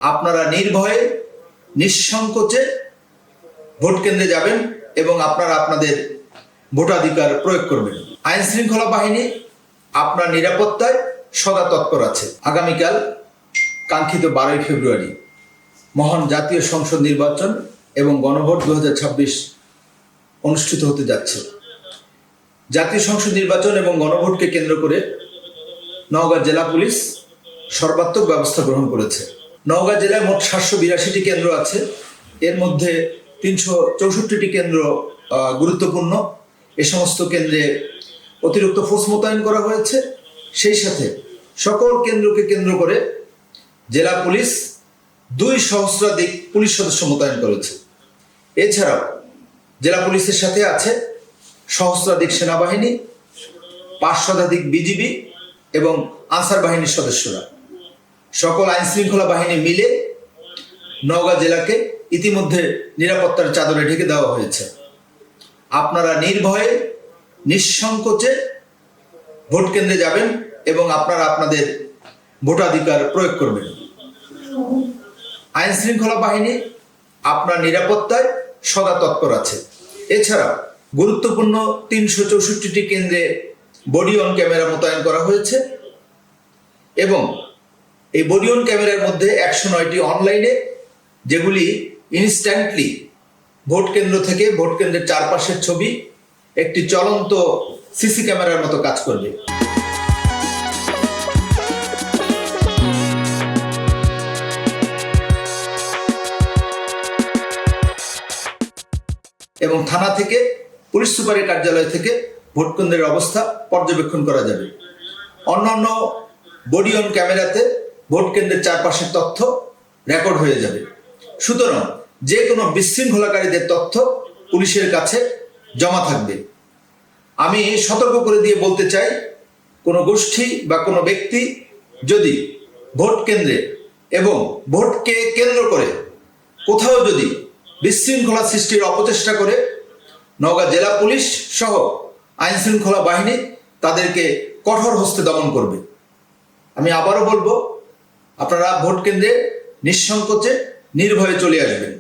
আপনারা নির্ভয়ে নিঃসংকোচে ভোট কেন্দ্রে যাবেন এবং আপনারা আপনাদের ভোটাধিকার প্রয়োগ করবেন। আইন শৃঙ্খলা বাহিনী আপনার নিরাপত্তায় সদা তৎপর আছে। আগামীকাল কাঙ্ক্ষিত 12 ফেব্রুয়ারি মহান জাতীয় সংসদ নির্বাচন এবং গণভোট 2026 অনুষ্ঠিত হতে যাচ্ছে। জাতীয় সংসদ নির্বাচন এবং গণভোটকে কেন্দ্র করে নওগাঁ জেলা পুলিশ সর্বাত্মক ব্যবস্থা গ্রহণ করেছে। নওগাঁ জেলায় মোট 782টি কেন্দ্র আছে। এর মধ্যে 364টি কেন্দ্র গুরুত্বপূর্ণ। এ সমস্ত কেন্দ্রে অতিরিক্ত ফোর্স মোতায়েন করা হয়েছে। সেই সাথে সকল কেন্দ্রকে কেন্দ্র করে জেলা পুলিশ 2 সহস্রাধিক পুলিশ সদস্য মোতায়েন করেছে। এছাড়াও জেলা পুলিশের সাথে আছে সহস্রাধিক সেনাবাহিনী, 5 শতাধিক বিজিবি এবং আনসার বাহিনীর সদস্যরা। সকল আইন শৃঙ্খলা বাহিনী মিলে নওগাঁ জেলাকে ইতিমধ্যে নিরাপত্তার চাদরে ঢেকে দেওয়া হয়েছে। আপনারা নির্ভয়ে নিঃসংকোচে ভোট কেন্দ্রে যাবেন এবং আপনারা আপনাদের ভোটাধিকার প্রয়োগ করবেন। আইন শৃঙ্খলা বাহিনী আপনার নিরাপত্তায় সদা তৎপর আছে। এছাড়া গুরুত্বপূর্ণ 364টি কেন্দ্রে বডি অন ক্যামেরা মোতায়েন করা হয়েছে এবং এই বডি অন ক্যামেরার মধ্যে 109টি অনলাইনে, যেগুলি ইনস্ট্যান্টলি ভোট কেন্দ্র থেকে ভোট কেন্দ্রের চারপাশের ছবি একটি চলন্ত সিসি ক্যামেরার মতো কাজ করবে। এবং থানা থেকে পুলিশ সুপারের কার্যালয় থেকে ভোট কেন্দ্রের অবস্থা পর্যবেক্ষণ করা যাবে। অন্যান্য বডি অন ক্যামেরাতে ভোট কেন্দ্রের চারপাশের তথ্য রেকর্ড হয়ে যাবে। সুতরাং যে কোনো বিশৃঙ্খলাকারীদের তথ্য পুলিশের কাছে জমা থাকবে। আমি সতর্ক করে দিয়ে বলতে চাই, কোনো গোষ্ঠী বা কোনো ব্যক্তি যদি ভোট কেন্দ্রে এবং ভোটকে কেন্দ্র করে কোথাও যদি বিশৃঙ্খলা সৃষ্টির অপচেষ্টা করে, নওগাঁ জেলা পুলিশ সহ আইন শৃঙ্খলা বাহিনী তাদেরকে কঠোর হস্তে দমন করবে। আমি আবারও বলবো, আপনারা ভোট কেন্দ্রে নিঃসংকোচে নির্ভয়ে চলে আসবেন।